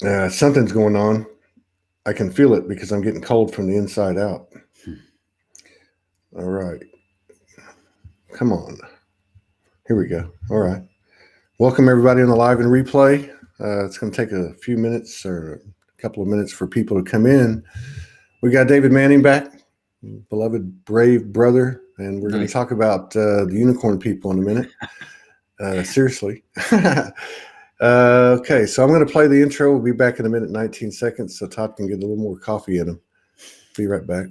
Something's going on. I can feel it because I'm getting cold from the inside out. All right. Come on. Here we go. All right. Welcome, everybody, on the live and replay. It's going to take a few minutes or a couple of minutes for people to come in. We got David Manning back, beloved, brave brother, and we're going to Nice. talk about the unicorn people in a minute. Seriously. Okay, so I'm going to play the intro. We'll be back in a minute, 19 seconds, so Todd can get a little more coffee in him. Be right back.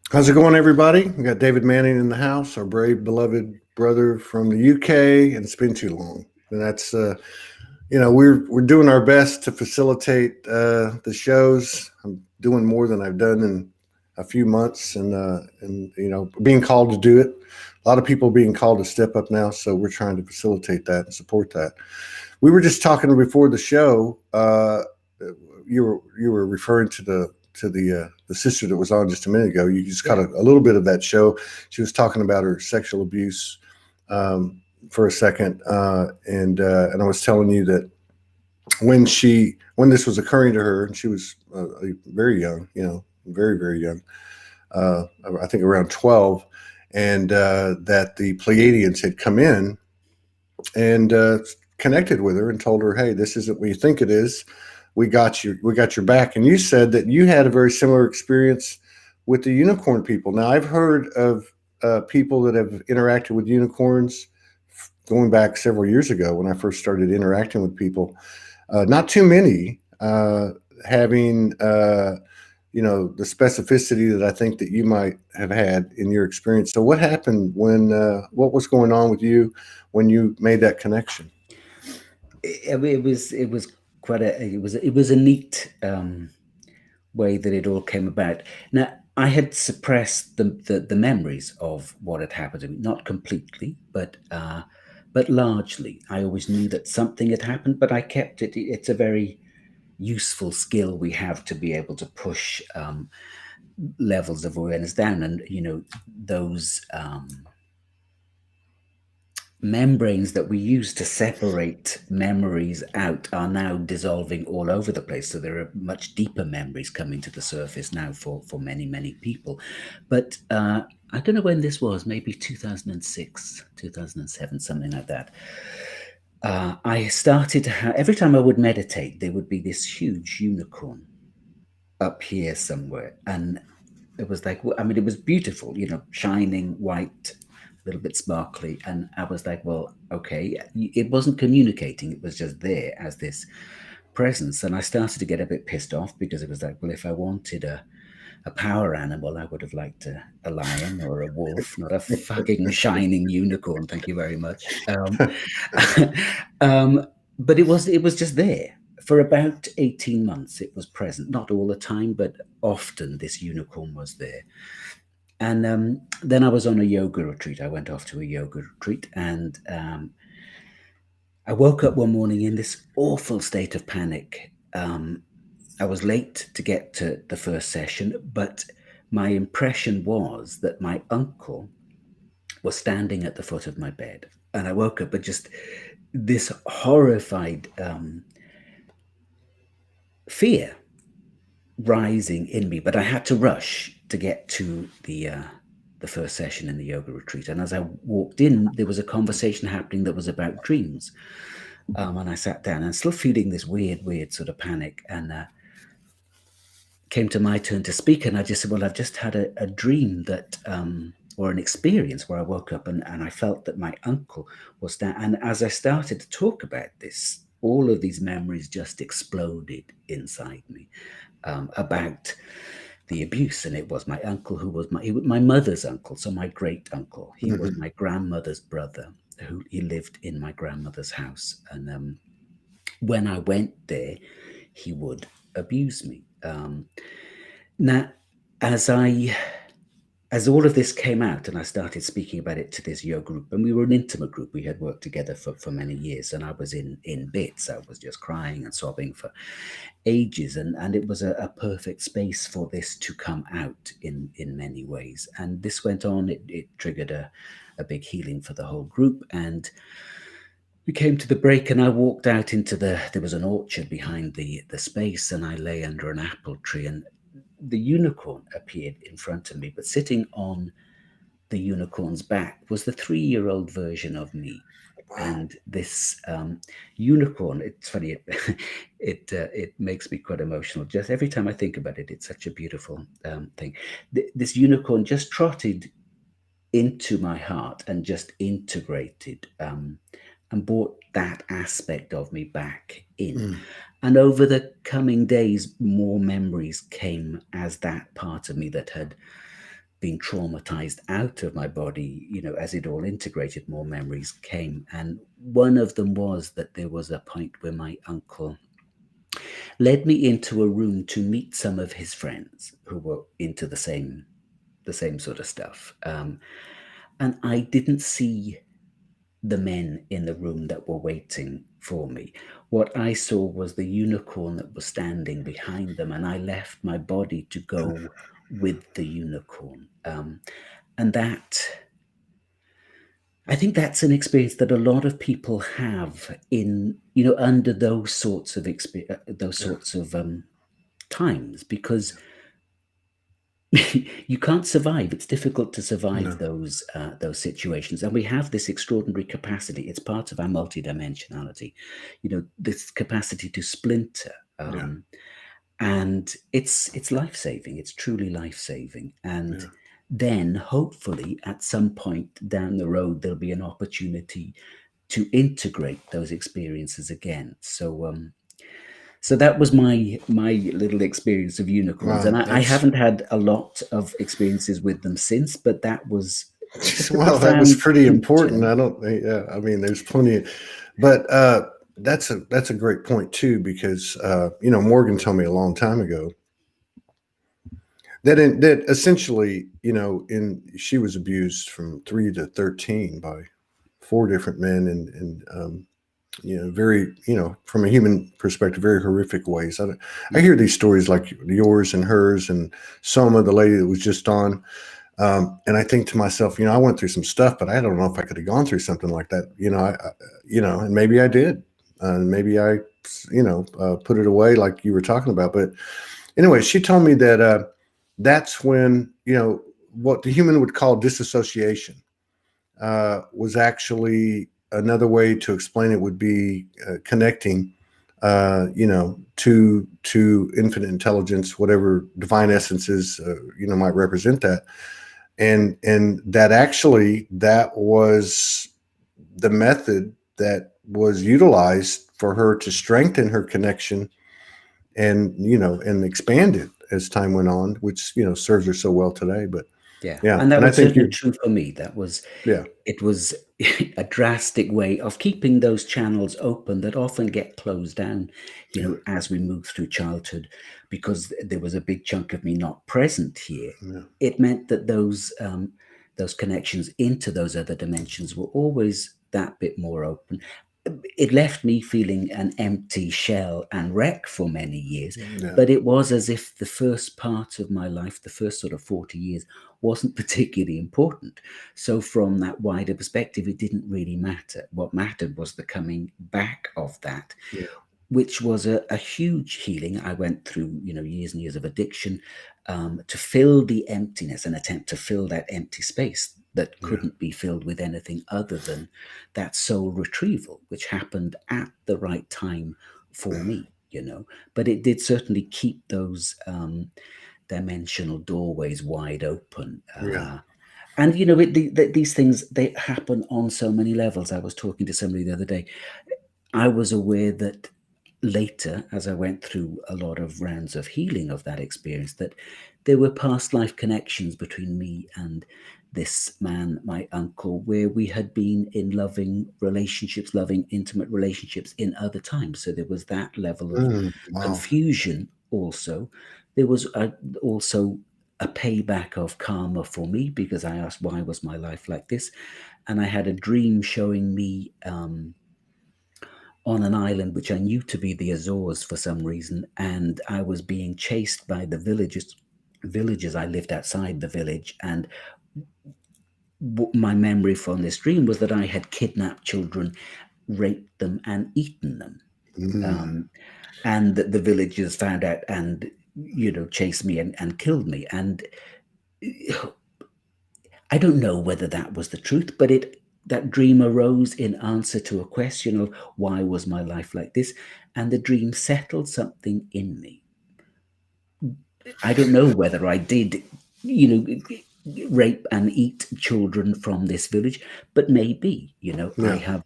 How's it going, everybody? We got David Manning in the house, our brave, beloved brother from the UK, and it's been too long. And that's, we're doing our best to facilitate the shows. I'm doing more than I've done in a few months, and being called to do it. A lot of people being called to step up now, so we're trying to facilitate that and support that. We were just talking before the show. You were referring to the sister that was on just a minute ago. You just caught a little bit of that show. She was talking about her sexual abuse for a second, and I was telling you that when this was occurring to her, and she was very young, very very young. I think around 12, and that the Pleiadians had come in and connected with her and told her, "Hey, this isn't what you think it is. We got you. We got your back." And you said that you had a very similar experience with the unicorn people. Now, I've heard of people that have interacted with unicorns going back several years ago when I first started interacting with people. Not too many having the specificity that I think that you might have had in your experience. So, what happened when? What was going on with you when you made that connection? It was quite a neat way that it all came about. Now, I had suppressed the memories of what had happened to me, not completely, but largely. I always knew that something had happened, but I kept it. It's a very useful skill we have to be able to push levels of awareness down, and those membranes that we use to separate memories out are now dissolving all over the place. So there are much deeper memories coming to the surface now for many, many people. But I don't know when this was, maybe 2006, 2007, something like that. I started to every time I would meditate, there would be this huge unicorn up here somewhere. And it was like, I mean, it was beautiful, shining white, a little bit sparkly. And I was like, well, okay, it wasn't communicating. It was just there as this presence. And I started to get a bit pissed off because it was like, well, if I wanted a power animal, I would have liked a lion or a wolf, not a fucking shining unicorn. Thank you very much. But it was just there. For about 18 months, it was present. Not all the time, but often this unicorn was there. And then I was on a yoga retreat. I went off to a yoga retreat, and I woke up one morning in this awful state of panic. I was late to get to the first session, but my impression was that my uncle was standing at the foot of my bed. and I woke up, but just this horrified fear rising in me. But I had to rush to get to the first session in the yoga retreat. And as I walked in, there was a conversation happening that was about dreams. And I sat down and still feeling this weird sort of panic. And came to my turn to speak. And I just said, well, I've just had a dream that, or an experience where I woke up and I felt that my uncle was there. And as I started to talk about this, all of these memories just exploded inside me about the abuse. And it was my uncle who was my mother's uncle, so my great uncle. He was my grandmother's brother, who he lived in my grandmother's house. And when I went there, he would abuse me. Now, as all of this came out and I started speaking about it to this yoga group, and we were an intimate group, we had worked together for many years, and I was in bits. I was just crying and sobbing for ages, and it was a perfect space for this to come out in many ways. And this went on. It triggered a big healing for the whole group. And we came to the break, and I walked out into there was an orchard behind the space, and I lay under an apple tree, and the unicorn appeared in front of me. But sitting on the unicorn's back was the 3-year-old version of me. And this unicorn, it's funny, it makes me quite emotional. Just every time I think about it, it's such a beautiful thing. This unicorn just trotted into my heart and just integrated and brought that aspect of me back in. And over the coming days, more memories came as that part of me that had been traumatized out of my body, as it all integrated, more memories came. And one of them was that there was a point where my uncle led me into a room to meet some of his friends who were into the same sort of stuff. And I didn't see the men in the room that were waiting for me. What I saw was the unicorn that was standing behind them, and I left my body to go with the unicorn. And that, I think that's an experience that a lot of people have in, under those sorts of times, because you can't survive. It's difficult to survive those situations. And we have this extraordinary capacity. It's part of our multidimensionality, this capacity to splinter. And it's life-saving. It's truly life-saving. And then hopefully at some point down the road, there'll be an opportunity to integrate those experiences again. So that was my little experience of unicorns. Wow, And I haven't had a lot of experiences with them since, but that was well, that was pretty important. I mean, there's plenty, but that's a great point too, because Morgan told me a long time ago that essentially, she was abused from 3 to 13 by 4 different men, and very, from a human perspective, very horrific ways. I hear these stories like yours and hers and Soma, the lady that was just on. And I think to myself, I went through some stuff, but I don't know if I could have gone through something like that. And maybe I did. Maybe I, put it away like you were talking about. But anyway, she told me that that's when, what the human would call disassociation was actually another way to explain it would be connecting, to infinite intelligence, whatever divine essences, might represent that. And that was the method that was utilized for her to strengthen her connection and expand it as time went on, which, serves her so well today. But yeah. And that was certainly true for me. It was a drastic way of keeping those channels open that often get closed down, as we move through childhood, because there was a big chunk of me not present here. It meant that those connections into those other dimensions were always that bit more open. it left me feeling an empty shell and wreck for many years. Yeah. But it was as if the first part of my life, the first sort of 40 years, wasn't particularly important. So, from that wider perspective, it didn't really matter. What mattered was the coming back of that, Yeah. which was a huge healing. I went through, years and years of addiction to fill the emptiness, an attempt to fill that empty space that Yeah. couldn't be filled with anything other than that soul retrieval, which happened at the right time for me, But it did certainly keep those dimensional doorways wide open. Yeah. And these things, they happen on so many levels. I was talking to somebody the other day. I was aware that later, as I went through a lot of rounds of healing of that experience, that there were past life connections between me and this man, my uncle, where we had been in loving relationships, loving intimate relationships in other times. So there was that level of Wow. confusion also. There was also a payback of karma for me, because I asked, why was my life like this? And I had a dream showing me on an island which I knew to be the Azores for some reason, and I was being chased by the villagers. I lived outside the village, and my memory from this dream was that I had kidnapped children, raped them, and eaten them. Mm. And that the villagers found out and chased me and killed me. And I don't know whether that was the truth, but that dream arose in answer to a question of why was my life like this, and the dream settled something in me. I don't know whether I did, rape and eat children from this village, but maybe, I Yeah. have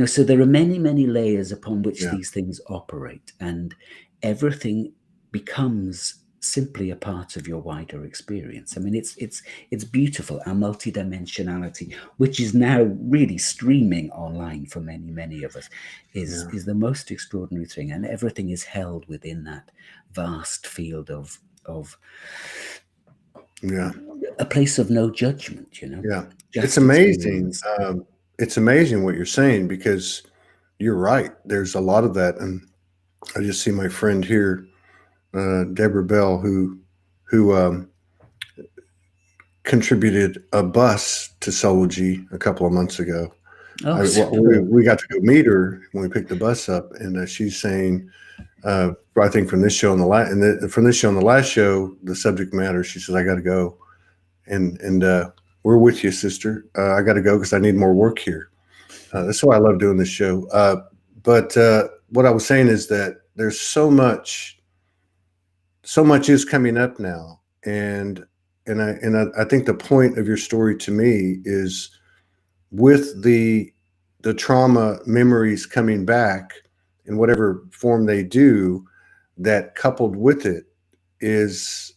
so there are many, many layers upon which Yeah. these things operate, and everything becomes simply a part of your wider experience. I mean, it's beautiful. Our multidimensionality, which is now really streaming online for many, many of us, is Yeah. is the most extraordinary thing, and everything is held within that vast field of Yeah. a place of no judgment. Yeah. It's Just amazing. experience. It's amazing what you're saying, because you're right. There's a lot of that. And I just see my friend here, Deborah Bell, who contributed a bus to Sology a couple of months ago. Oh, Well, superb. we got to go meet her when we picked the bus up, and she's saying, I think from this show and from this show and the last show, the subject matter. She says, "I got to go," and we're with you, sister. I got to go because I need more work here. That's why I love doing this show. But what I was saying is that there's so much is coming up now, and I think the point of your story to me is, with the trauma memories coming back in whatever form they do, that coupled with it is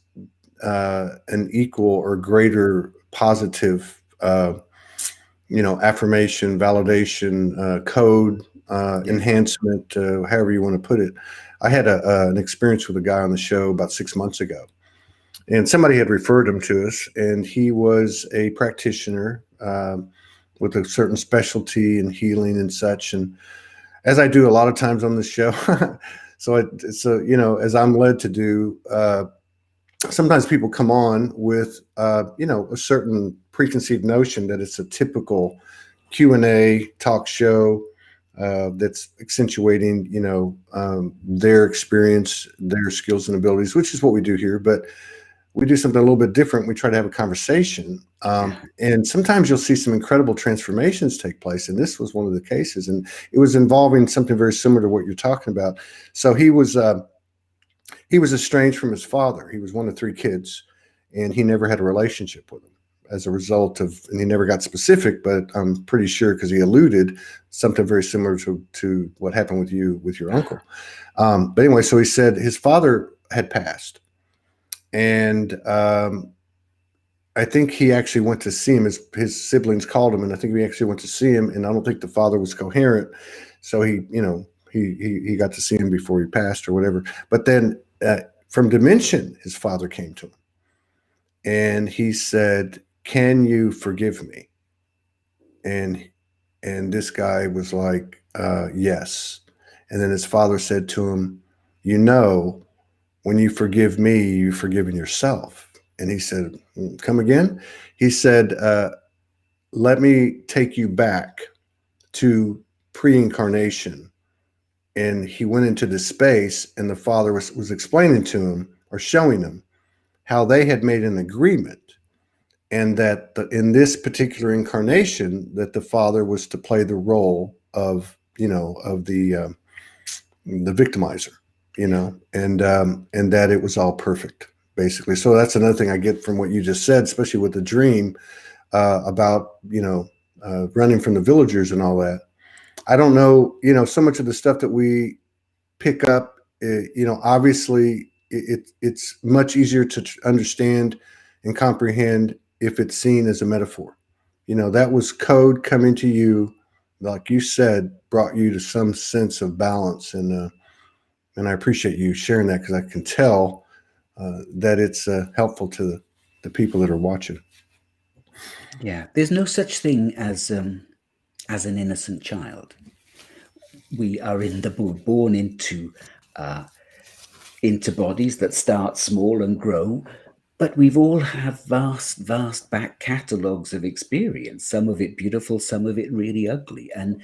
an equal or greater positive, affirmation, validation, code, Yeah. enhancement, however you want to put it. I had an experience with a guy on the show about 6 months ago, and somebody had referred him to us, and he was a practitioner with a certain specialty in healing and such. And as I do a lot of times on the show, so as I'm led to do, sometimes people come on with a certain preconceived notion that it's a typical Q&A talk show that's accentuating their experience, their skills and abilities, which is what we do here. But we do something a little bit different. We try to have a conversation, and sometimes you'll see some incredible transformations take place, and this was one of the cases, and it was involving something very similar to what you're talking about. So he was estranged from his father. He was one of three kids, and he never had a relationship with him as a result of, and he never got specific, but I'm pretty sure, because he alluded something very similar to what happened with you with your uncle. But anyway, so he said his father had passed, and I think he actually went to see him. His siblings called him, and I think he actually went to see him. And I don't think the father was coherent, so he got to see him before he passed or whatever. But then from Dimension, his father came to him, and he said, "Can you forgive me?" And And this guy was like, yes. And then his father said to him, you know, when you forgive me, you've forgiven yourself. And he said, come again? He said, let me take you back to pre-incarnation. And he went into this space, and the father was explaining to him or showing him how they had made an agreement, and that in this particular incarnation, that the father was to play the role of, of the victimizer, Yeah. and that it was all perfect, basically. So that's another thing I get from what you just said, especially with the dream about running from the villagers and all that. I don't know, so much of the stuff that we pick up, obviously it's much easier to understand and comprehend if it's seen as a metaphor. That was code coming to you, like you said, brought you to some sense of balance, and I appreciate you sharing that, because I can tell that it's helpful to the people that are watching. Yeah. There's no such thing as an innocent child. We are born into bodies that start small and grow, but we've all have vast back catalogues of experience. Some of it beautiful, some of it really ugly, and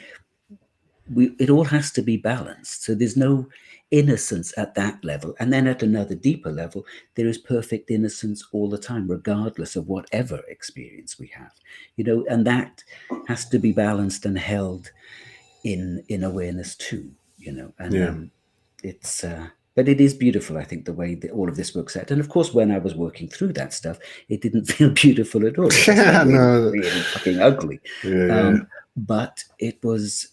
it all has to be balanced. So there's no innocence at that level, and then at another deeper level, there is perfect innocence all the time, regardless of whatever experience we have. And that has to be balanced and held in awareness too. And Yeah. it's but it is beautiful, I think, the way that all of this works out. And of course, when I was working through that stuff, it didn't feel beautiful at all. It just felt really, No. really fucking ugly. Yeah. But it was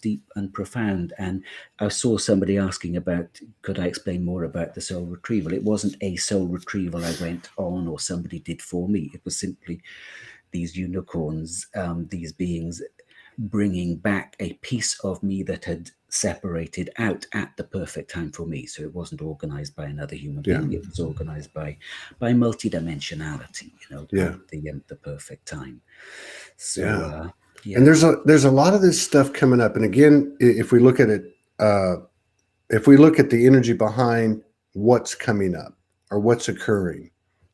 deep and profound. And I saw somebody asking about, could I explain more about the soul retrieval? It wasn't a soul retrieval I went on or somebody did for me. It was simply these unicorns, these beings bringing back a piece of me that had separated out at the perfect time for me. So it wasn't organized by another human Yeah. being. It was organized by multidimensionality, Yeah. at the perfect time. Yeah. So And yeah. there's a lot of this stuff coming up. And again, if we look at it, if we look at the energy behind what's coming up or what's occurring,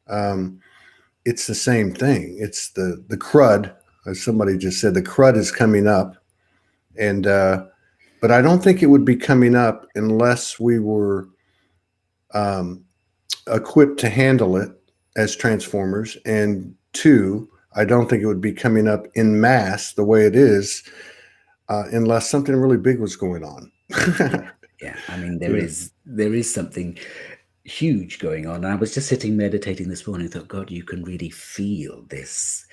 um, it's the same thing. It's the crud, as somebody just said. The crud is coming up, and but I don't think it would be coming up unless we were um, equipped to handle it as transformers. And two, I don't think it would be coming up in mass the way it is, unless something really big was going on. Yeah. Yeah. I mean, there Yeah. is something huge going on. I was just sitting meditating this morning and thought, God, you can really feel this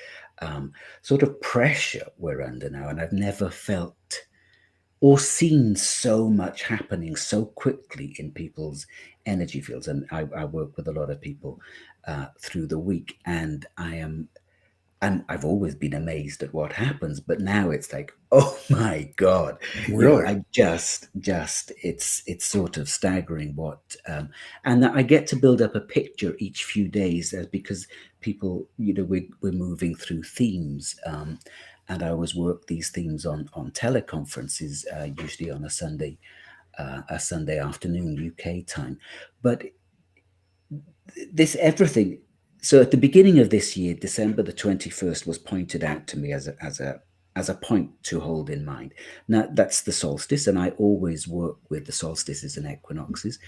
sort of pressure we're under now. And I've never felt or seen so much happening so quickly in people's energy fields. And I work with a lot of people through the week, and I've always been amazed at what happens, but now it's like, oh my God, Really? I just, it's sort of staggering and that I get to build up a picture each few days because people, we're moving through themes. And I always work these themes on teleconferences, usually on a Sunday afternoon UK time. But this everything. So at the beginning of this year, December the 21st was pointed out to me as a point to hold in mind. Now that's the solstice, and I always work with the solstices and equinoxes.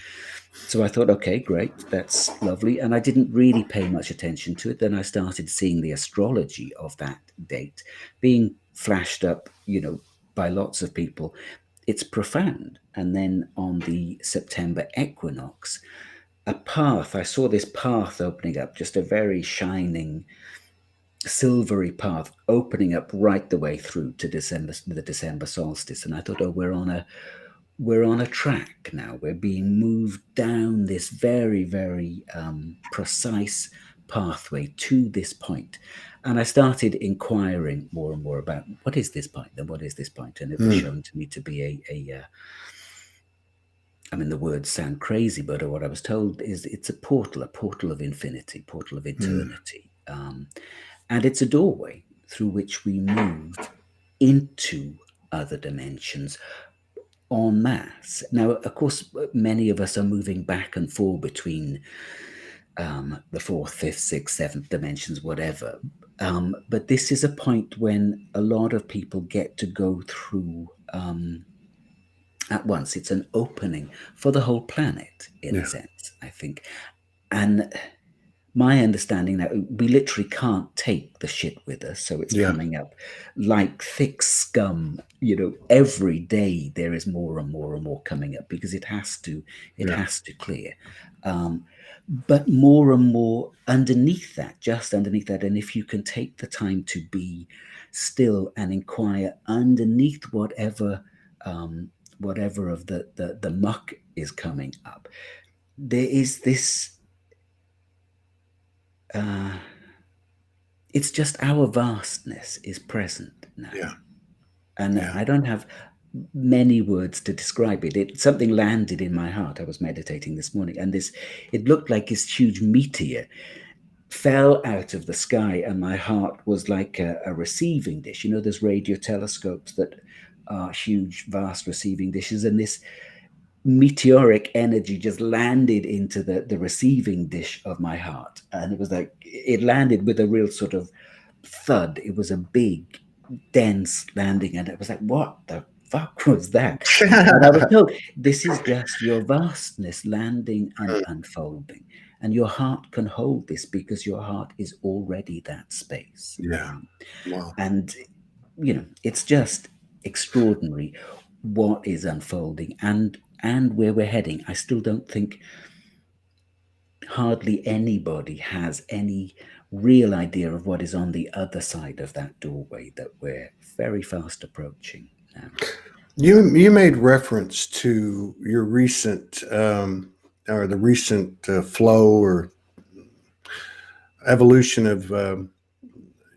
So I thought, okay, great, that's lovely. And I didn't really pay much attention to it. Then I started seeing the astrology of that date being flashed up, by lots of people. It's profound. And then on the September equinox, I saw this path opening up, just a very shining, silvery path opening up right the way through to the December solstice. And I thought, oh, we're on a track now. We're being moved down this very, very precise pathway to this point. And I started inquiring more and more about what is this point, and what is this point, and it was shown to me to be I mean, the words sound crazy, but what I was told is it's a portal of infinity, portal of eternity. And it's a doorway through which we move into other dimensions en masse. Now, of course, many of us are moving back and forth between the fourth, fifth, sixth, seventh dimensions, whatever. But this is a point when a lot of people get to go through at once. It's an opening for the whole planet, in a Yeah. sense, I think. And my understanding now, we literally can't take the shit with us, so it's Yeah. coming up like thick scum. Every day there is more and more and more coming up because it has to Yeah. clear. But more and more underneath that, just underneath that, and if you can take the time to be still and inquire underneath whatever of the muck is coming up, there is this. It's just our vastness is present now. Yeah. And Yeah. I don't have many words to describe it. Something landed in my heart. I was meditating this morning, and it looked like this huge meteor fell out of the sky, and my heart was like a receiving dish. There's radio telescopes that are huge, vast receiving dishes, and this meteoric energy just landed into the receiving dish of my heart. And it was like it landed with a real sort of thud. It was a big, dense landing, and it was like, what the fuck was that? And I was told, this is just your vastness landing and unfolding. And your heart can hold this because your heart is already that space. Yeah. Wow. And, it's just extraordinary what is unfolding and where we're heading. I still don't think hardly anybody has any real idea of what is on the other side of that doorway that we're very fast approaching now. You made reference to your recent or the recent flow or evolution of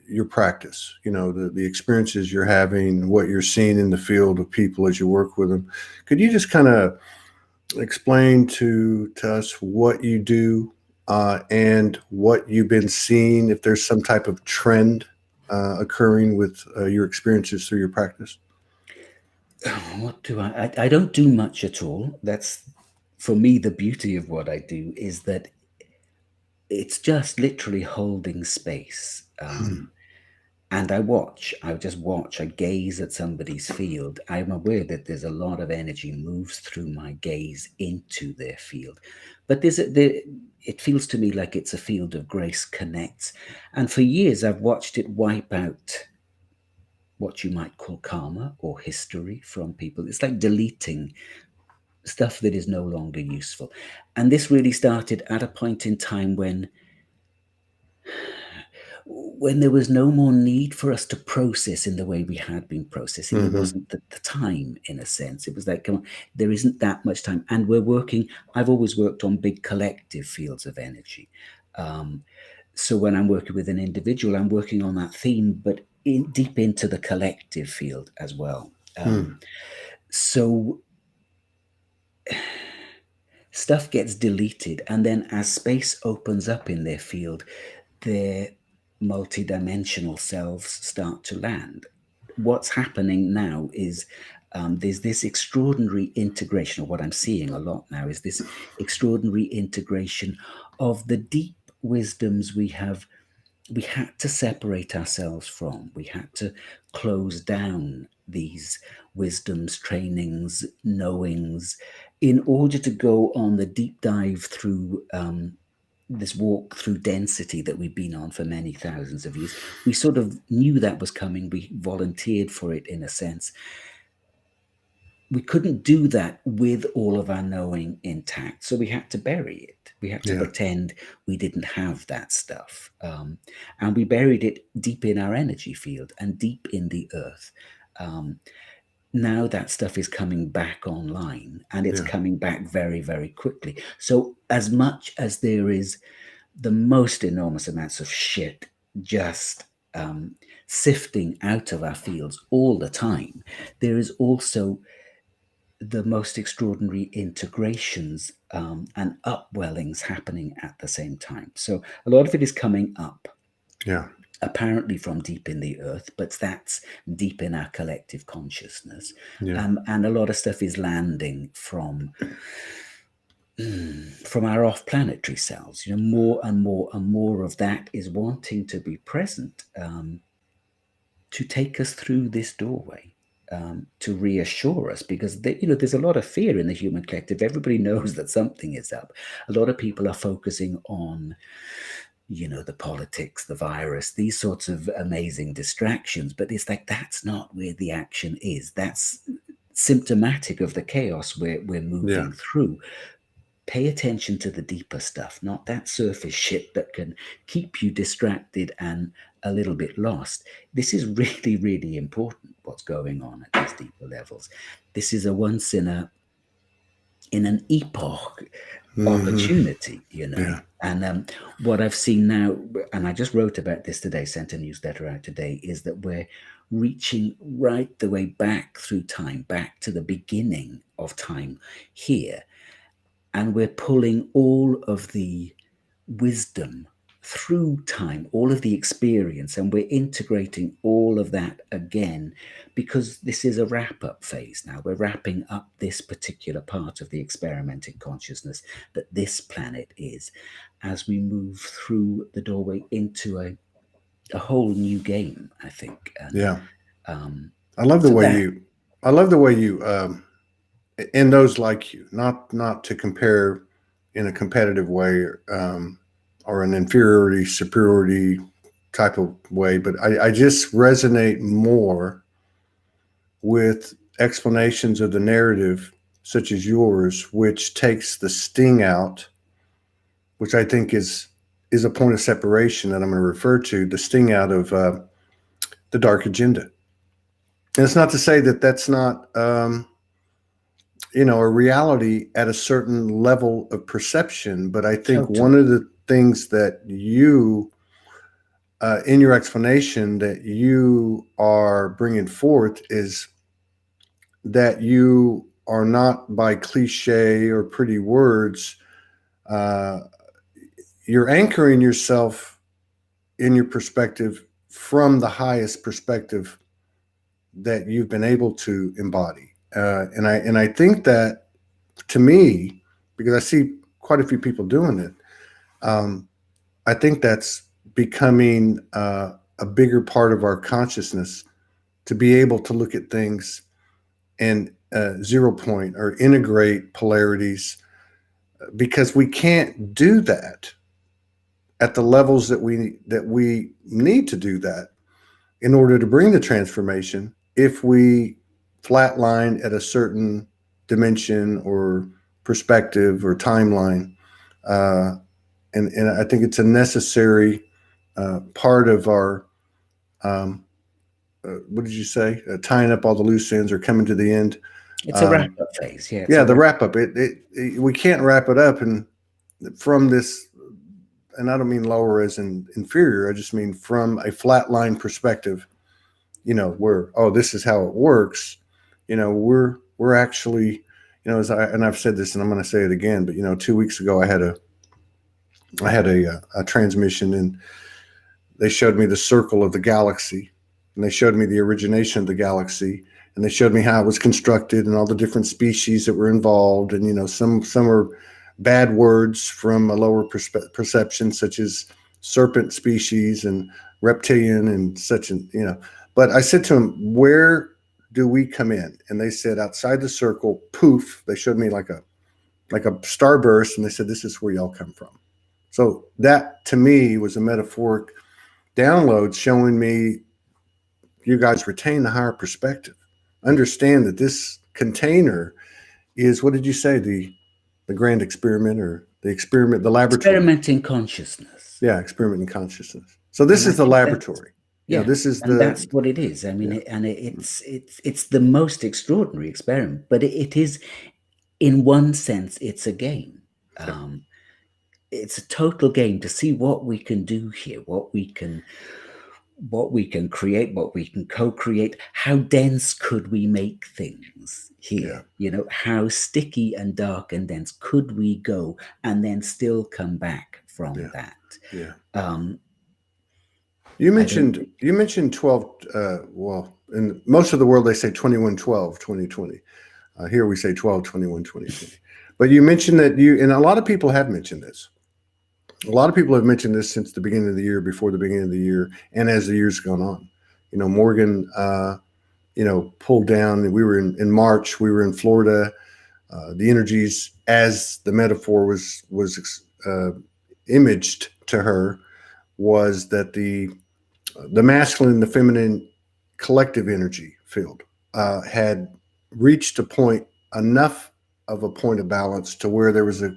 your practice. The experiences you're having, what you're seeing in the field of people as you work with them. Could you just kind of explain to us what you do and what you've been seeing, if there's some type of trend occurring with your experiences through your practice? What do I don't do much at all. That's, for me, the beauty of what I do is that it's just literally holding space. And I just watch, I gaze at somebody's field. I'm aware that there's a lot of energy moves through my gaze into their field. But it feels to me like it's a field of grace connects. And for years, I've watched it wipe out what you might call karma or history from people. It's like deleting stuff that is no longer useful. And this really started at a point in time when there was no more need for us to process in the way we had been processing. There wasn't the time, in a sense. It was like, come on, there isn't that much time. And I've always worked on big collective fields of energy. So when I'm working with an individual, I'm working on that theme, but deep into the collective field as well. So stuff gets deleted, and then as space opens up in their field, their multidimensional selves start to land. What's happening now is there's this extraordinary integration, or what I'm seeing a lot now is this extraordinary integration of the deep wisdoms we had to separate ourselves from. We had to close down these wisdoms, trainings, knowings, in order to go on the deep dive through this walk through density that we've been on for many thousands of years. We sort of knew that was coming. We volunteered for it, in a sense. We couldn't do that with all of our knowing intact, so we had to bury it. We had to pretend we didn't have that stuff. And we buried it deep in our energy field and deep in the earth. Now that stuff is coming back online, and it's coming back very, very quickly. So as much as there is the most enormous amounts of shit just sifting out of our fields all the time, there is also the most extraordinary integrations and upwellings happening at the same time. So a lot of it is coming up. Yeah. apparently from deep in the earth, but that's deep in our collective consciousness. Yeah. And a lot of stuff is landing from our off-planetary selves. More and more and more of that is wanting to be present, to take us through this doorway, to reassure us, because there's a lot of fear in the human collective. Everybody knows that something is up. A lot of people are focusing on the politics, the virus, these sorts of amazing distractions. But it's like, that's not where the action is. That's symptomatic of the chaos we're Yeah. moving through. Pay attention to the deeper stuff, not that surface shit that can keep you distracted and a little bit lost. This is really, really important, what's going on at these deeper levels. This is a once in an epoch opportunity, Yeah. And what I've seen now, and I just wrote about this today, sent a newsletter out today, is that we're reaching right the way back through time, back to the beginning of time here. And we're pulling all of the wisdom through time, all of the experience, and we're integrating all of that again, because this is a wrap-up phase now. We're wrapping up this particular part of the experimenting consciousness that this planet is, as we move through the doorway into a whole new game, I think. And Yeah. I love the so way that you, I love the way you, and those like you, not to compare in a competitive way, or an inferiority, superiority type of way, but I just resonate more with explanations of the narrative such as yours, which takes the sting out, which I think is a point of separation that I'm going to refer to, the sting out of the dark agenda. And it's not to say that that's not a reality at a certain level of perception, but I think one totally, of the things that you in your explanation that you are bringing forth is that you are not, by cliche or pretty words, uh, you're anchoring yourself in your perspective from the highest perspective that you've been able to embody. And I think that, to me, because I see quite a few people doing it, um, I think that's becoming a bigger part of our consciousness, to be able to look at things and zero point or integrate polarities, because we can't do that at the levels that we need to do that in order to bring the transformation, if we flatline at a certain dimension or perspective or timeline. Uh, and I think it's a necessary part of our, what did you say? Tying up all the loose ends or coming to the end. it's a Um, wrap-up phase. Yeah, it's yeah, a the wrap. wrap up. We can't wrap it up, and from this, and I don't mean lower as in inferior. I just mean from a flatline perspective. Where, oh, this is how it works. We're actually, and I've said this, and I'm going to say it again. But 2 weeks ago, I had a transmission, and they showed me the circle of the galaxy, and they showed me the origination of the galaxy, and they showed me how it was constructed and all the different species that were involved. And some are bad words from a lower perception, such as serpent species and reptilian and such. And but I said to them, where do we come in? And they said, outside the circle. Poof, they showed me like a starburst, and they said, this is where y'all come from. So that, to me, was a metaphoric download showing me, you guys retain the higher perspective. Understand that this container is, what did you say, the grand experiment, or the experiment, the laboratory. Experimenting consciousness. Yeah, experiment in consciousness. So this And I is the think that's, laboratory. yeah, This is and that's the, what it is. I mean, yeah, it's the most extraordinary experiment, but it is, in one sense, it's a game. yeah, It's a total game to see what we can do here, what we can create, what we can co-create. How dense could we make things yeah, here? How sticky and dark and dense could we go, and then still come back from yeah, that? yeah, Um, I don't. You mentioned 12. Well, in most of the world they say 2112 2020. Here we say 1221 2020. But you mentioned that and a lot of people have mentioned this. A lot of people have mentioned this since the beginning of the year, before the beginning of the year, and as the year's gone on. Morgan, pulled down. We were in March. We were in Florida. The energies, as the metaphor was imaged to her, was that the masculine and the feminine collective energy field had reached a point, enough of a point of balance to where there was the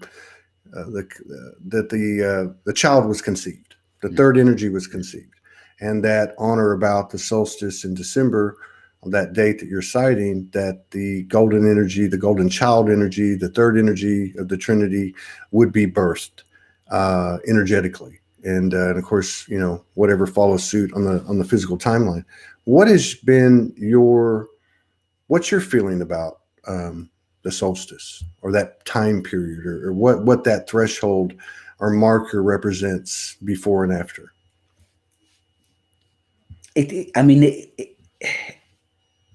child was conceived, the third energy was conceived, and that on or about the solstice in December, on that date that you're citing, that the golden energy, the golden child energy, the third energy of the Trinity would be birthed energetically, and of course, whatever follows suit on the physical timeline. What's your feeling about the solstice, or that time period, or what that threshold or marker represents before and after? I mean,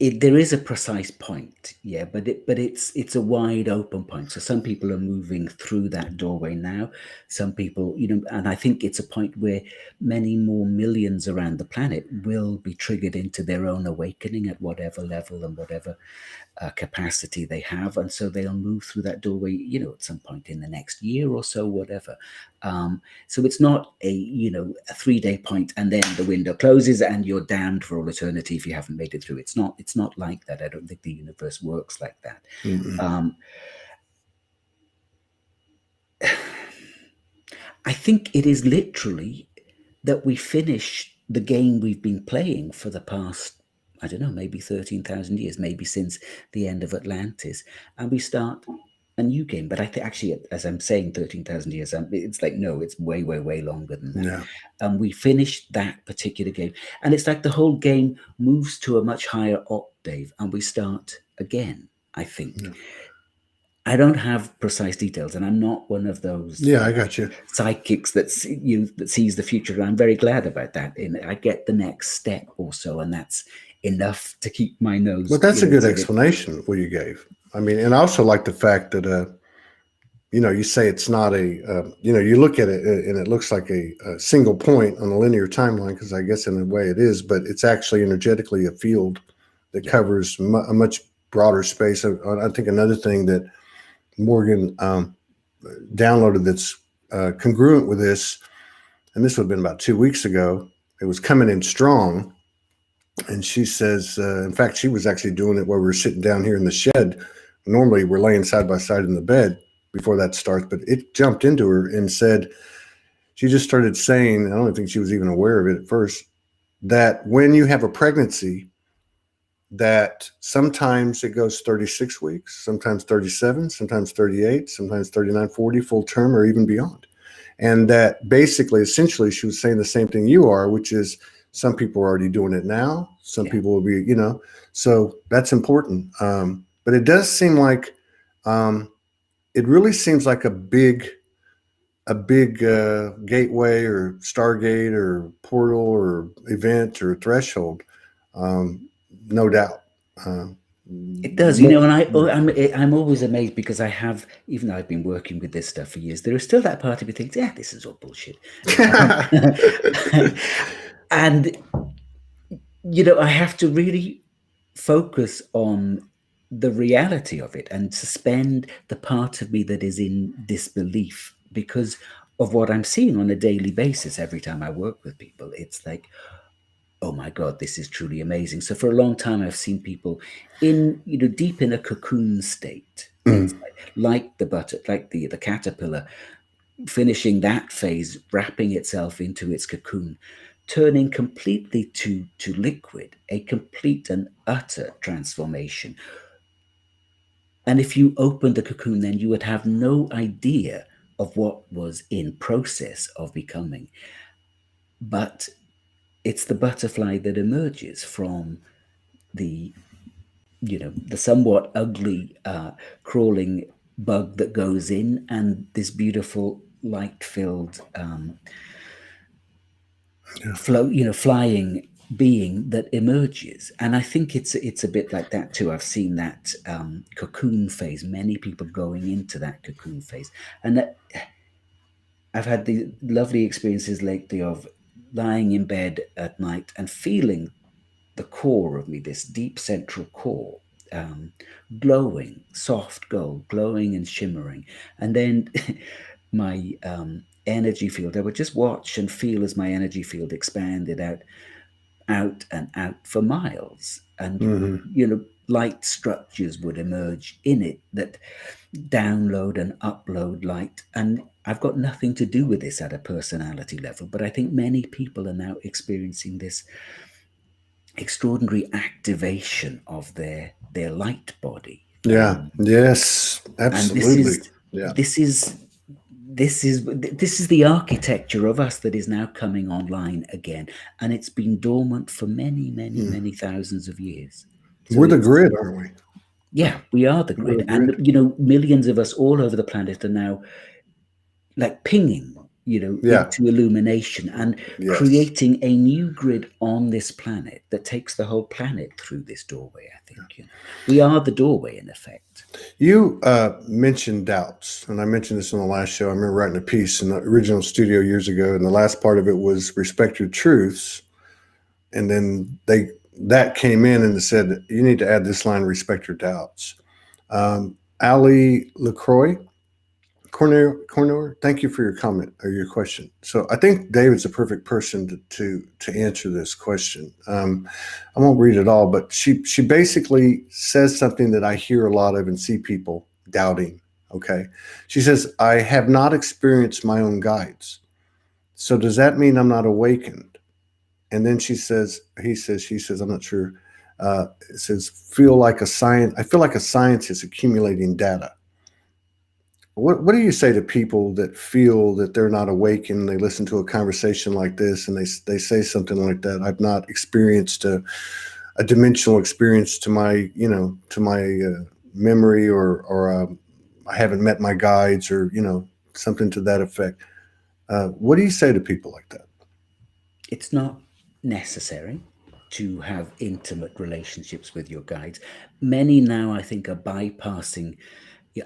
there is a precise point, yeah, but it's a wide open point. So some people are moving through that doorway now. Some people, and I think it's a point where many more millions around the planet will be triggered into their own awakening at whatever level and whatever capacity they have, and so they'll move through that doorway, at some point in the next year or so, whatever. So it's not a 3-day point and then the window closes and you're damned for all eternity if you haven't made it through. It's not like that. I don't think the universe works like that. Mm-hmm. I think it is literally that we finish the game we've been playing for the past, I don't know, maybe 13,000 years, maybe since the end of Atlantis, and we start a new game. But I think, actually, as I'm saying, 13,000 years, it's like, no, it's way, way, way longer than that. Yeah. We finish that particular game, and it's like the whole game moves to a much higher octave, and we start again, I think. Yeah. I don't have precise details, and I'm not one of those I got you. psychics that sees the future. And I'm very glad about that. And I get the next step or so, and that's enough to keep my nose. Well, that's a good explanation what you gave. I mean, and I also like the fact that you say it's not you look at it and it looks like a single point on a linear timeline, because I guess in a way it is, but it's actually energetically a field that covers a much broader space. I think another thing that Morgan downloaded that's congruent with this, and this would have been about 2 weeks ago. It was coming in strong, and she says, in fact, she was actually doing it while we were sitting down here in the shed. Normally, we're laying side by side in the bed before that starts, but it jumped into her and said, she just started saying, I don't think she was even aware of it at first, that when you have a pregnancy, that sometimes it goes 36 weeks, sometimes 37, sometimes 38, sometimes 39, 40, full term, or even beyond. And that basically, essentially, she was saying the same thing you are, which is some people are already doing it now. Some people will be, so that's important. But it does seem like, it really seems like a big gateway or stargate or portal or event or threshold. No doubt. It does, and I'm always amazed, because I have, even though I've been working with this stuff for years, there is still that part of me thinks, yeah, this is all bullshit. And, I have to really focus on the reality of it and suspend the part of me that is in disbelief because of what I'm seeing on a daily basis. Every time I work with people, it's like, oh my God, this is truly amazing. So for a long time, I've seen people in, deep in a cocoon state. It's like the caterpillar finishing that phase, wrapping itself into its cocoon, turning completely to liquid, a complete and utter transformation. And if you opened the cocoon, then you would have no idea of what was in process of becoming. But it's the butterfly that emerges from the somewhat ugly crawling bug that goes in, and this beautiful light-filled Yeah. flying being that emerges. And I think it's a bit like that too. I've seen that cocoon phase, many people going into that cocoon phase. And that I've had the lovely experiences lately of lying in bed at night and feeling the core of me, this deep central core, um, glowing, soft gold, glowing and shimmering. And then my energy field, I would just watch and feel as my energy field expanded out and out for miles. And, Hmm. light structures would emerge in it that download and upload light. And I've got nothing to do with this at a personality level, but I think many people are now experiencing this extraordinary activation of their light body. Yeah. Yes. And this Absolutely. is Yeah. this is this is the architecture of us that is now coming online again, and it's been dormant for many, many, Mm. many thousands of years. So We're the it's, grid, aren't we? yeah, we are the We're the grid, and grid. millions of us all over the planet are now like pinging, Yeah. into illumination and Yes. creating a new grid on this planet that takes the whole planet through this doorway. I think, we are the doorway in effect. You mentioned doubts, and I mentioned this on the last show. I remember writing a piece in the original studio years ago, and the last part of it was respect your truths. And then that came in and said you need to add this line: respect your doubts. Ali Lacroix, Corner, thank you for your comment or your question. So I think David's a perfect person to answer this question. I won't read it all, but she basically says something that I hear a lot of and see people doubting. Okay, she says I have not experienced my own guides. So does that mean I'm not awakened? And then he says, she says, I'm not sure. It says, feel like a science. I feel like a scientist accumulating data. What do you say to people that feel that they're not awake and they listen to a conversation like this and they say something like that? I've not experienced a dimensional experience to my memory, or I haven't met my guides, or something to that effect. What do you say to people like that? It's not necessary to have intimate relationships with your guides. Many now, I think, are bypassing.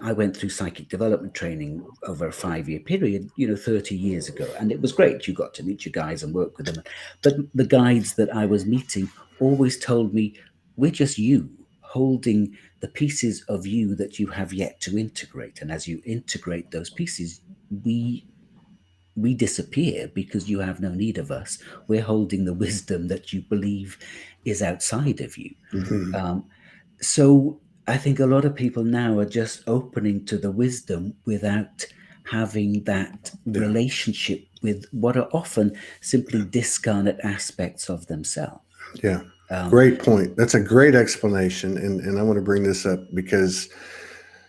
I went through psychic development training over a 5-year period, 30 years ago, and it was great. You got to meet your guides and work with them. But the guides that I was meeting always told me, we're just you holding the pieces of you that you have yet to integrate. And as you integrate those pieces, we disappear because you have no need of us. We're holding the wisdom that you believe is outside of you. Hmm. So I think a lot of people now are just opening to the wisdom without having that Yeah. relationship with what are often simply discarnate aspects of themselves. Yeah. Um, Great point. That's a great explanation. And I want to bring this up because,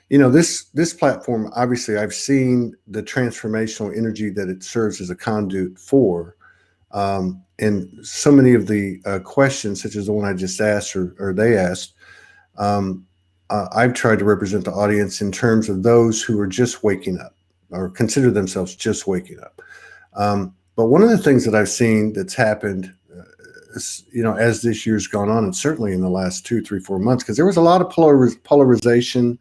this platform, obviously, I've seen the transformational energy that it serves as a conduit for. And so many of the questions, such as the one I just asked or they asked, um, I've tried to represent the audience in terms of those who are just waking up or consider themselves just waking up. But one of the things that I've seen that's happened, as this year's gone on, and certainly in the last 2, 3, 4 months, because there was a lot of polarization,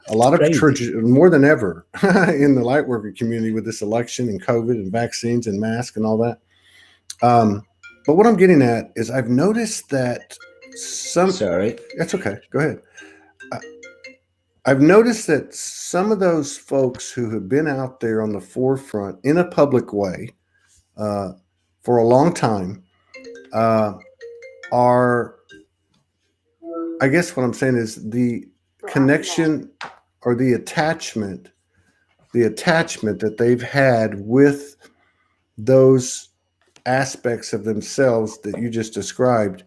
a lot of crazy. more than ever in the lightworker community with this election and COVID and vaccines and masks and all that. But what I'm getting at is I've noticed that some. Sorry. That's okay. Go ahead. I- I've noticed that some of those folks who have been out there on the forefront in a public way uh, for a long time uh, are, I guess what I'm saying is the connection or the attachment that they've had with those aspects of themselves that you just described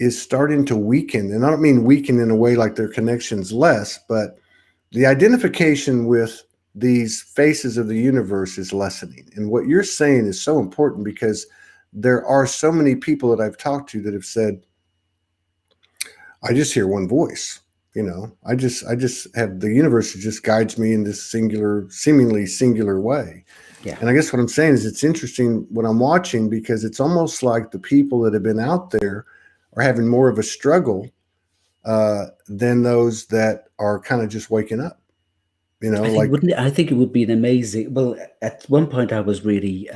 is starting to weaken. And I don't mean weaken in a way like their connection's less, but the identification with these faces of the universe is lessening. And what you're saying is so important because there are so many people that I've talked to that have said, I just hear one voice. I just have the universe that just guides me in this singular, seemingly singular way. Yeah. And I guess what I'm saying is it's interesting what I'm watching because it's almost like the people that have been out there are having more of a struggle than those that are kind of just waking up. You know, I think like wouldn't it, I think it would be an amazing. Well, at one point I was really,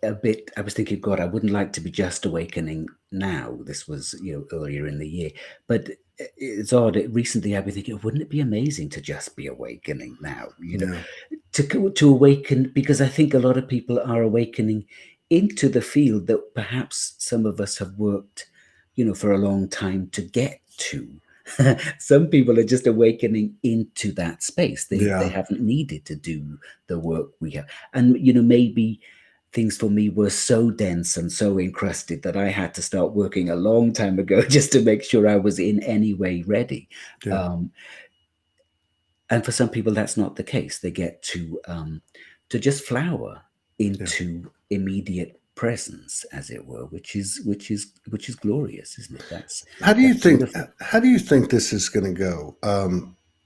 a bit. I was thinking, God, I wouldn't like to be just awakening now. This was, earlier in the year, but it's odd. Recently, I've been thinking, wouldn't it be amazing to just be awakening now? yeah, To awaken, because I think a lot of people are awakening into the field that perhaps some of us have worked, for a long time to get to. Some people are just awakening into that space. They yeah, haven't needed to do the work we have. And maybe things for me were so dense and so encrusted that I had to start working a long time ago just to make sure I was in any way ready. yeah, Um, and for some people that's not the case. They get to just flower yeah. into immediate presence, as it were, which is glorious, isn't it? How do you That's think? beautiful. How do you think this is going to go?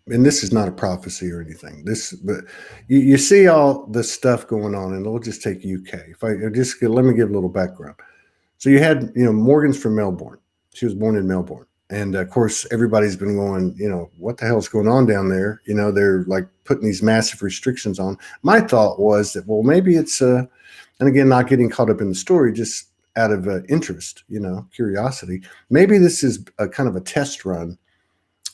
And this is not a prophecy or anything. But you see all this stuff going on, and we'll just take UK. If I just let me give a little background. So you had, Morgan's from Melbourne. She was born in Melbourne, and of course, everybody's been going, what the hell's going on down there? They're like putting these massive restrictions on. My thought was that, well, maybe it's and again, not getting caught up in the story, just out of interest, curiosity. Maybe this is a kind of a test run,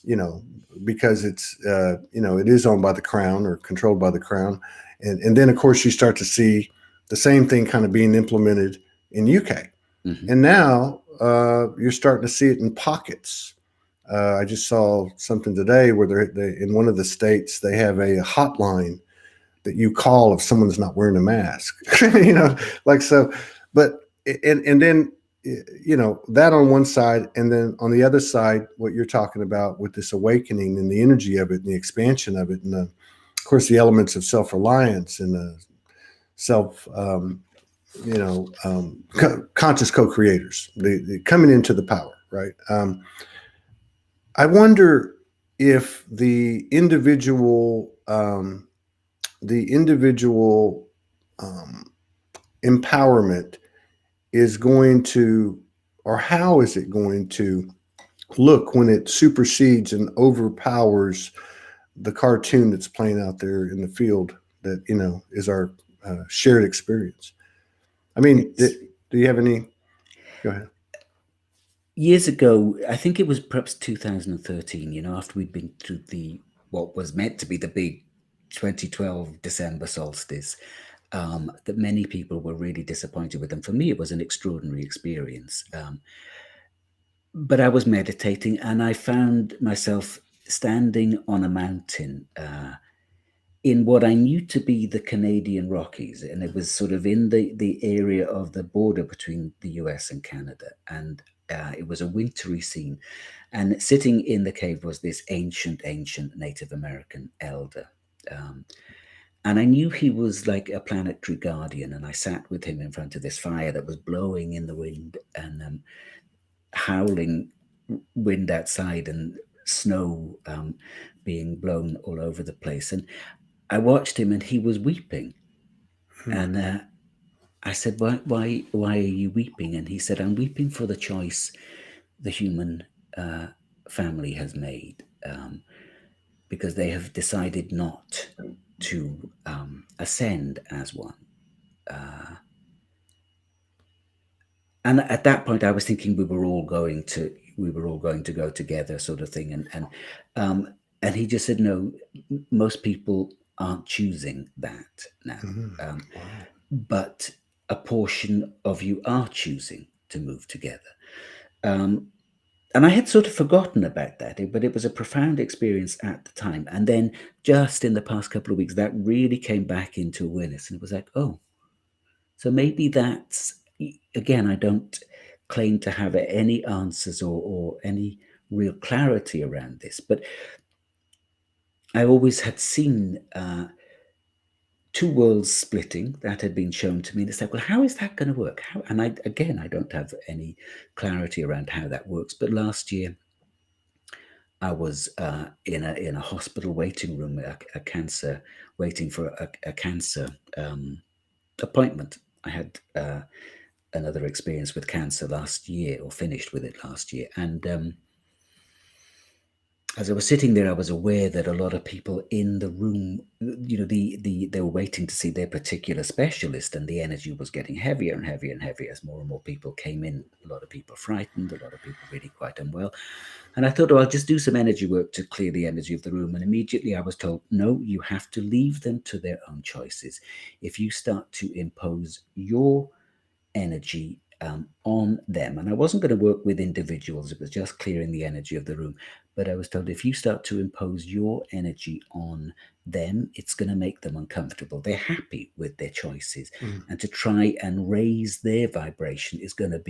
you know, because it's it is owned by the crown or controlled by the crown, and then of course you start to see the same thing kind of being implemented in UK, Hmm. and now you're starting to see it in pockets. I just saw something today where they in one of the states they have a hotline that you call if someone's not wearing a mask. Like so. But and then that on one side, and then on the other side, what you're talking about with this awakening and the energy of it and the expansion of it, and of course the elements of self-reliance and self conscious co-creators, the coming into the power, right? I wonder if the individual um, empowerment is going to, or how is it going to look when it supersedes and overpowers the cartoon that's playing out there in the field that is our shared experience. I mean, It's do you have any? Go ahead. years ago. I think it was perhaps 2013. After we'd been through the what was meant to be the big 2012 December solstice, that many people were really disappointed with. And for me, it was an extraordinary experience. But I was meditating and I found myself standing on a mountain in what I knew to be the Canadian Rockies. And it was sort of in the area of the border between the US and Canada. And it was a wintry scene. And sitting in the cave was this ancient Native American elder. Um, and I knew he was like a planetary guardian. And I sat with him in front of this fire that was blowing in the wind and howling wind outside and snow being blown all over the place. And I watched him and he was weeping. Hmm. And I said, why are you weeping? And he said, I'm weeping for the choice the human uh, family has made, because they have decided not to ascend as one. Uh, and at that point, I was thinking we were all going to go together, sort of thing. And he just said, no, most people aren't choosing that now, Hmm. Wow. but a portion of you are choosing to move together. Um, and I had sort of forgotten about that, but it was a profound experience at the time. And then just in the past couple of weeks, that really came back into awareness. And it was like, oh, so maybe that's, again, I don't claim to have any answers or any real clarity around this, but I always had seen two worlds splitting that had been shown to me. And it's like, well, how is that going to work? And I don't have any clarity around how that works. But last year, I was in a hospital waiting room, a cancer waiting for a cancer appointment. I had another experience with cancer last year, or finished with it last year, and as I was sitting there, I was aware that a lot of people in the room, they were waiting to see their particular specialist, and the energy was getting heavier and heavier and heavier as more and more people came in. A lot of people frightened, a lot of people really quite unwell. And I thought, oh, I'll just do some energy work to clear the energy of the room. And immediately I was told, no, you have to leave them to their own choices. If you start to impose your energy on them. And I wasn't going to work with individuals, it was just clearing the energy of the room. But I was told, if you start to impose your energy on them, it's going to make them uncomfortable. They're happy with their choices. And to try and raise their vibration is going to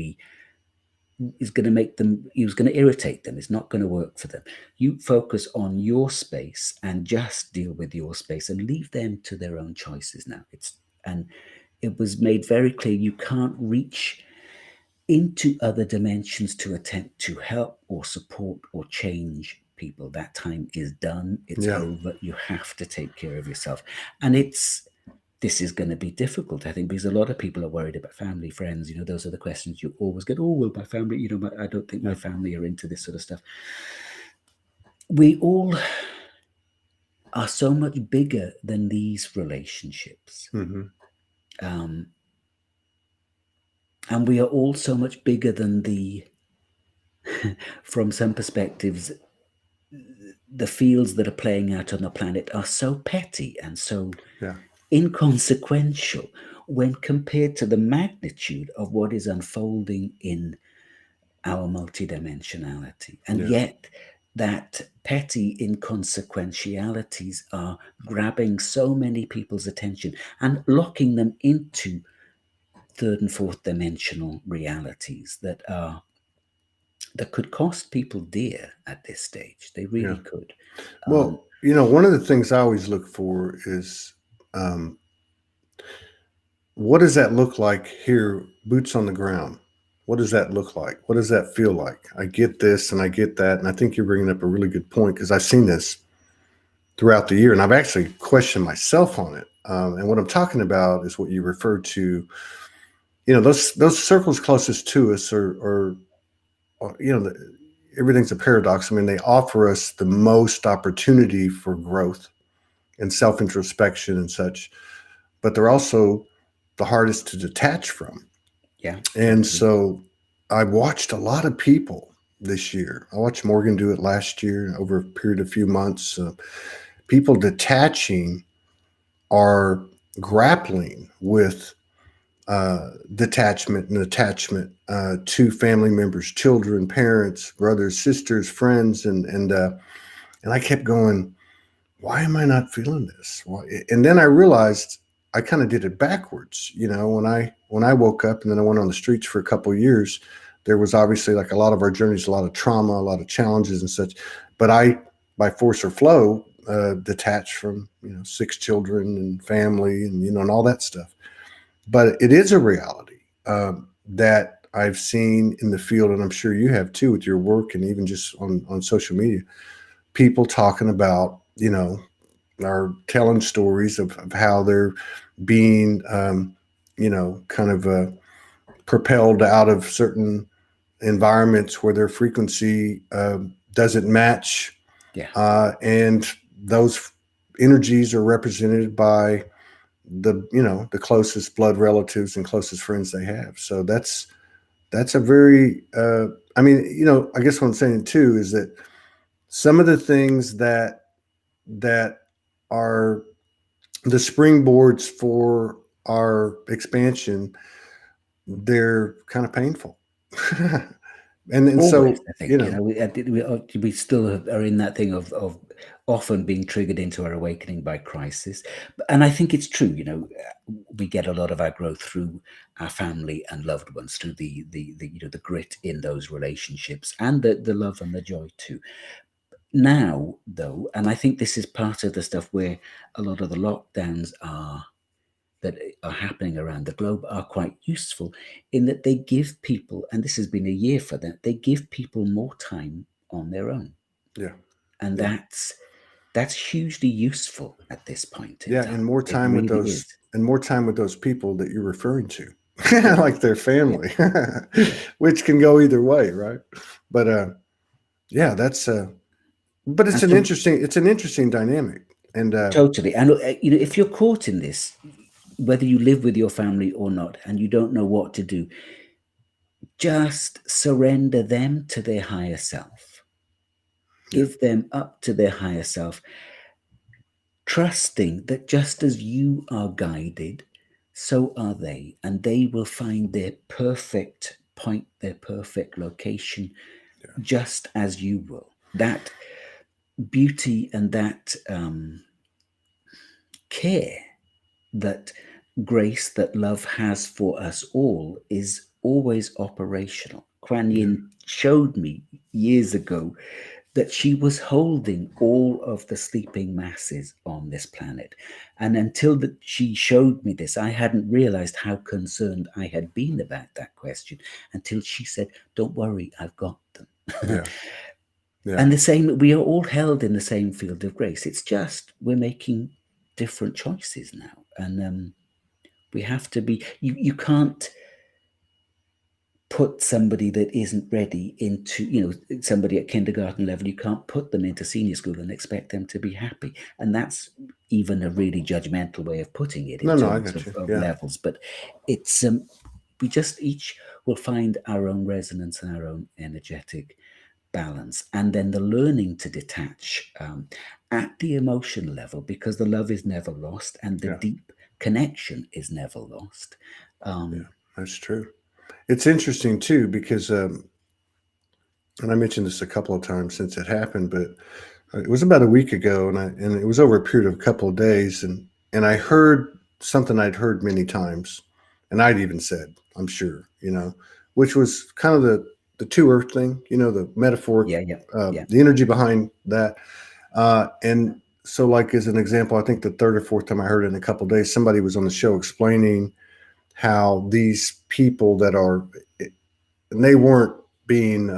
make them, it was going to irritate them. It's not going to work for them. You focus on your space and just deal with your space and leave them to their own choices now. And it was made very clear you can't reach into other dimensions to attempt to help or support or change people. That time is done. It's Yeah. over. You have to take care of yourself. And this is going to be difficult, I think, because a lot of people are worried about family, friends. Those are the questions you always get. Oh, well, my family, I don't think my family are into this sort of stuff. We all are so much bigger than these relationships. And we are all so much bigger than from some perspectives, the fields that are playing out on the planet are so petty and so inconsequential when compared to the magnitude of what is unfolding in our multidimensionality. And yet that petty inconsequentialities are grabbing so many people's attention and locking them into third and fourth dimensional realities that could cost people dear at this stage. They really could. Well, one of the things I always look for is what does that look like here, boots on the ground? What does that look like? What does that feel like? I get this and I get that. And I think you're bringing up a really good point, because I've seen this throughout the year and I've actually questioned myself on it. And what I'm talking about is what you referred to. Those circles closest to us are everything's a paradox. I mean, they offer us the most opportunity for growth and self-introspection and such, but they're also the hardest to detach from. Yeah. And so I watched a lot of people this year. I watched Morgan do it last year over a period of few months. People detaching are grappling with detachment and attachment to family members, children, parents, brothers, sisters, friends, and I kept going, why am I not feeling this? And then I realized I kind of did it backwards. When I woke up and then I went on the streets for a couple of years, there was obviously, like a lot of our journeys, a lot of trauma, a lot of challenges and such. But I, by force or flow, detached from 6 children and family and all that stuff. But it is a reality that I've seen in the field, and I'm sure you have too with your work and even just on social media. People talking about, are telling stories of how they're being, kind of propelled out of certain environments where their frequency doesn't match. And those energies are represented by the closest blood relatives and closest friends they have. So that's a very, I guess what I'm saying too is that some of the things that are the springboards for our expansion, they're kind of painful. and Always, so, I think, we still are in that thing of often being triggered into our awakening by crisis. And I think it's true, we get a lot of our growth through our family and loved ones, through the grit in those relationships and the love and the joy too. Now, though, and I think this is part of the stuff where a lot of the lockdowns that are happening around the globe are quite useful, in that they give people, and this has been a year for that, they give people more time on their own. Yeah. And Yeah. that's hugely useful at this point in Yeah. time. It really is. And more time with those people that you're referring to, Yeah, like their yeah, family, yeah. which can go either way. Right. But, yeah, but And so it's an interesting dynamic. And, totally. And if you're caught in this, whether you live with your family or not, and you don't know what to do, just surrender them to their higher self. yeah, Give them up to their higher self, trusting that just as you are guided, so are they, and they will find their perfect point, their perfect location, yeah, just as you will. That beauty and that care, that grace that love has for us all is always operational. Kuan yeah, Yin showed me years ago that she was holding all of the sleeping masses on this planet. And until she showed me this, I hadn't realized how concerned I had been about that question until she said, "Don't worry, I've got them." yeah, yeah. And the same, we are all held in the same field of grace. It's just we're making different choices now. And we have to be, you can't put somebody that isn't ready into, somebody at kindergarten level, you can't put them into senior school and expect them to be happy. And that's even a really judgmental way of putting it in No, I terms got you. of Yeah, levels. But it's, we just each will find our own resonance and our own energetic balance. And then the learning to detach at the emotional level, because the love is never lost and the yeah, deep connection is never lost. yeah. Um, That's true. It's interesting too because, and I mentioned this a couple of times since it happened, but it was about a week ago, and it was over a period of a couple of days, and I heard something I'd heard many times, and I'd even said, I'm sure, which was kind of the two earth thing, the metaphoric, yeah, yeah, yeah, the energy behind that, and so like as an example, I think the third or fourth time I heard it in a couple of days, somebody was on the show explaining how these people that are, and they weren't being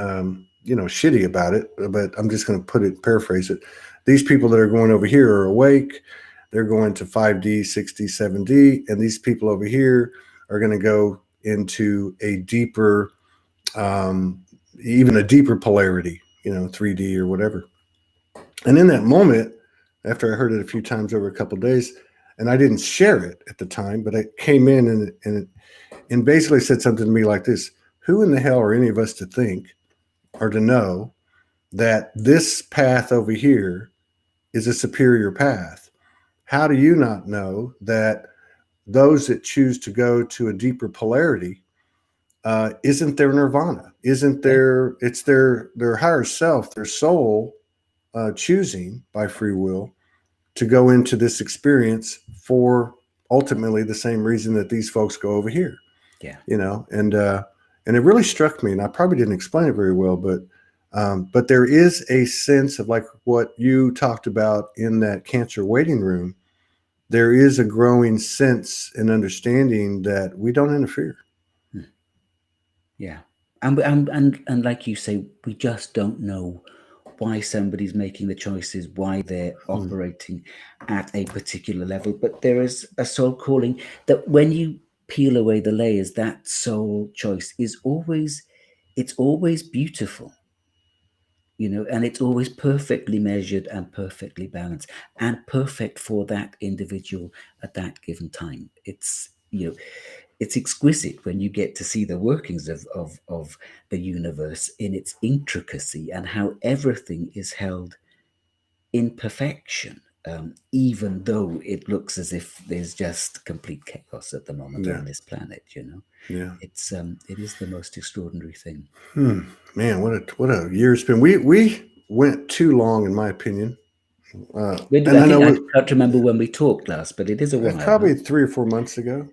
shitty about it, but I'm just going to paraphrase it. These people that are going over here are awake, they're going to 5D, 6D, 7D, and these people over here are going to go into a deeper, even a deeper polarity, 3D or whatever. And in that moment, after I heard it a few times over a couple of days, and I didn't share it at the time, but I came in and basically said something to me like this: who in the hell are any of us to think or to know that this path over here is a superior path? How do you not know that those that choose to go to a deeper polarity isn't their nirvana? Isn't yeah, it's their higher self, their soul, choosing by free will to go into this experience for ultimately the same reason that these folks go over here, yeah. and it really struck me, and I probably didn't explain it very well, but there is a sense of like what you talked about in that cancer waiting room. There is a growing sense and understanding that we don't interfere. Yeah. And like you say, we just don't know why somebody's making the choices, why they're Hmm. operating at a particular level. But there is a soul calling that when you peel away the layers, that soul choice is always, it's always beautiful, and it's always perfectly measured and perfectly balanced and perfect for that individual at that given time. It's exquisite when you get to see the workings of the universe in its intricacy and how everything is held in perfection, even though it looks as if there's just complete chaos at the moment Yeah, on this planet. yeah. It is the most extraordinary thing. Hmm. Man, what a year it's been. We went too long, in my opinion. And I I think know I can't remember when we talked last, but it is a while, huh? probably 3 or 4 months ago.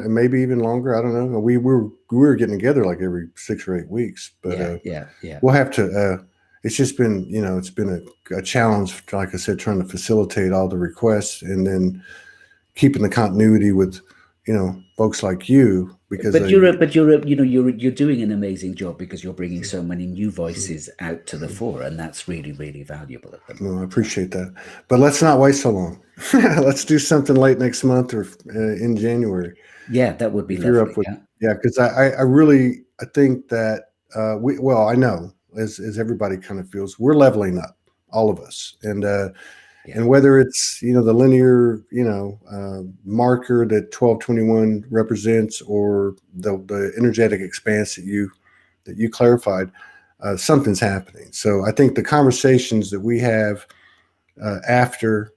Maybe even longer. I don't know. We were getting together like every 6 or 8 weeks, but Yeah, yeah, yeah, we'll have to. It's just been, it's been a challenge, like I said, trying to facilitate all the requests and then keeping the continuity with, folks like you, because But you're doing an amazing job because you're bringing so many new voices out to the fore, and that's really, really valuable at the moment. well, I appreciate that. But let's not wait so long. Let's do something late next month or in January. Yeah, that would be If you're lovely. up with, Yeah. yeah, because I think that I know as everybody kind of feels, we're leveling up, all of us, and whether it's the linear marker that 1221 represents, or the energetic expanse that you clarified, something's happening. So I think the conversations that we have after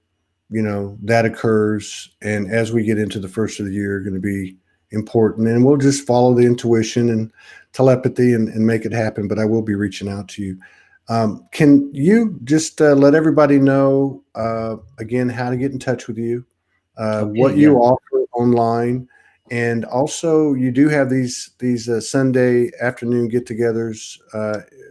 that occurs, and as we get into the first of the year, are going to be important, and we'll just follow the intuition and telepathy and make it happen. But I will be reaching out to you. Can you just let everybody know again how to get in touch with you, what you offer online, and also you do have these Sunday afternoon get-togethers.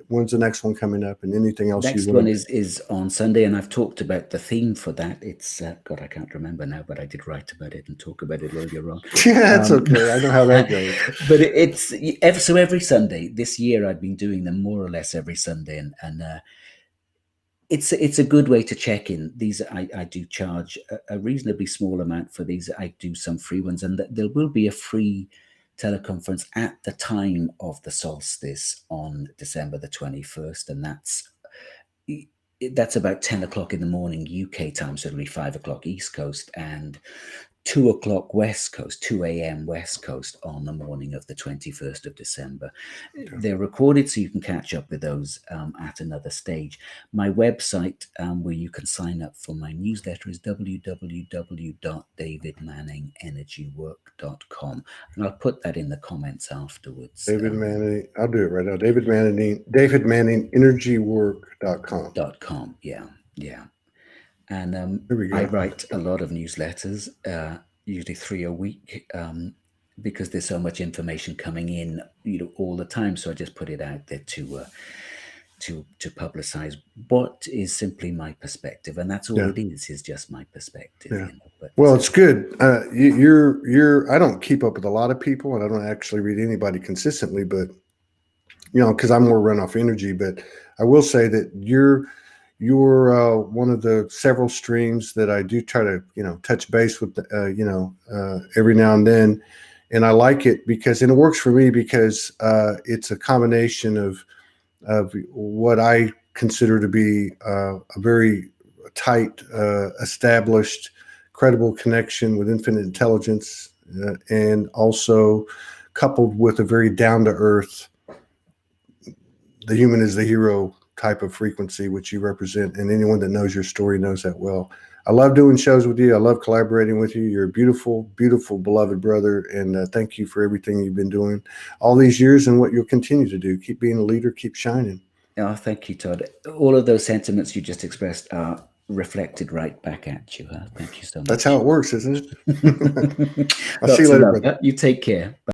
When's the next one coming up, and anything else Next you one want is on Sunday, and I've talked about the theme for that. It's God, I can't remember now, but I did write about it and talk about it earlier on. Yeah, that's okay. I know how that goes. But every Sunday this year. I've been doing them more or less every Sunday, and it's a good way to check in. These I do charge a reasonably small amount for these. I do some free ones, and there will be a free teleconference at the time of the solstice on December the 21st, and that's about 10 o'clock in the morning UK time, so it'll be 5 o'clock East Coast and 2 o'clock West Coast, 2 a.m. West Coast on the morning of the 21st of December. Okay. They're recorded, so you can catch up with those at another stage. My website, where you can sign up for my newsletter, is www.davidmanningenergywork.com. And I'll put that in the comments afterwards. David Manning, I'll do it right now. David Manning Energywork.com. Yeah. And I write a lot of newsletters, usually 3 a week, because there's so much information coming in, all the time. So I just put it out there to publicize what is simply my perspective, and that's all it is just my perspective. Yeah. Well, it's good. You're. I don't keep up with a lot of people, and I don't actually read anybody consistently, but because I'm more run off energy. But I will say that you're one of the several streams that I do try to touch base with every now and then, and I like it because, and it works for me because it's a combination of what I consider to be a very tight, established, credible connection with infinite intelligence, and also coupled with a very down to earth, the human is the hero type of frequency, which you represent, and anyone that knows your story knows that well. I love doing shows with you. I love collaborating with you. You're a beautiful, beautiful, beloved brother, and thank you for everything you've been doing all these years and what you'll continue to do. Keep being a leader. Keep shining. Oh, thank you, Todd. All of those sentiments you just expressed are reflected right back at you. Thank you so much. That's how it works, isn't it? I'll see you later, brother. You take care. Bye.